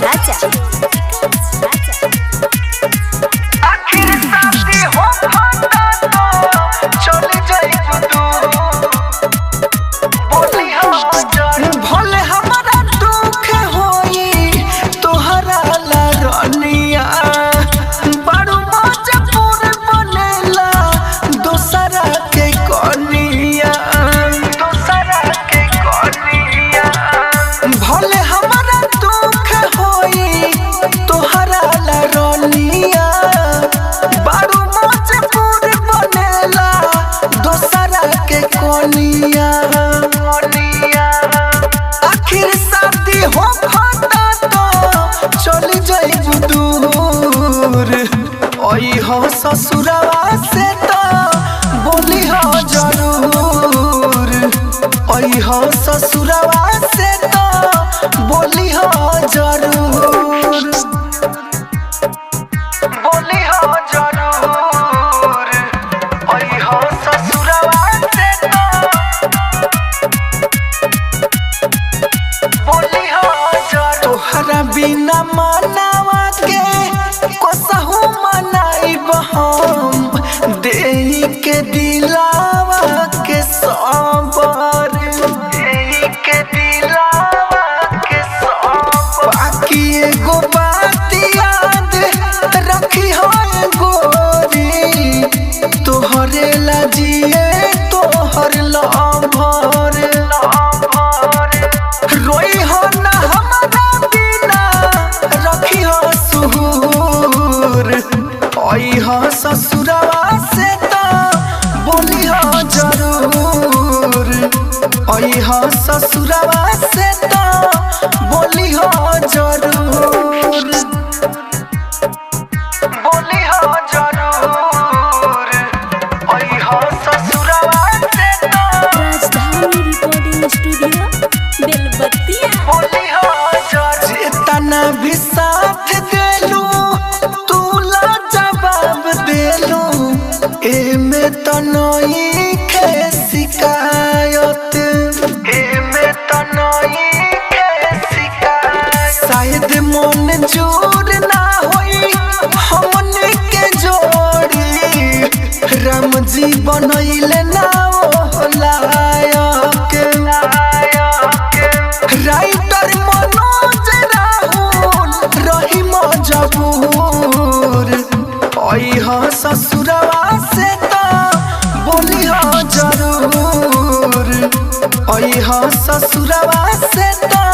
राजा आखिर शादी हो खाता तो चले जाइब तू बोली हाजर भले हमारा दुख होई तोहरा ला रनिया बड़ू मजबूर बनेला दोसरा के कनिया भले हमारा दुख होई तोहरा ला रनिया बड़ू मजबूर बनेला दोसरा के कनिया आखिर शादी हो खाता तो चली जाइब दूर ओई हो ससुरवा से तो बोली हो जरूर ओई हो ससुरवा से तो बोली हो जरूर बोली हो जरूर ओई हो ससुरवा से तो बोली हो जरूर तोहरा बिना मनावा के कसहु मनाइब हम देई के दिलावा के सबर देई के दिलावा के सबर बाकी एगो बात याद रखी हो गोरी तोहरे ला जिए तोहर लभर रोई हो ना हमारा बिना रखी हो सुहूर ओई हो ससुरवा से तो बोली हो जरूर ओई हो ससुरवा से तो बोली हो जरूर बोली हो जरूर ओई हो ससुरवा से तो राजधानी रिकॉर्डिंग स्टूडियो बेलबत्तिया बोली हो जरूर जितना भी साथ देलू तू ला जवाब देलू एमे तो नई के शिकायत एमे तो नई के शिकायत शायद मन जोर ना होई हमने के जोड़ी राम जी बनैले ना ओ लायक राइटर मनोज राहुल रही मजबूर ओई हो ससुरवा से तो बोली हो जरूर ओई हो ससुरवा से तो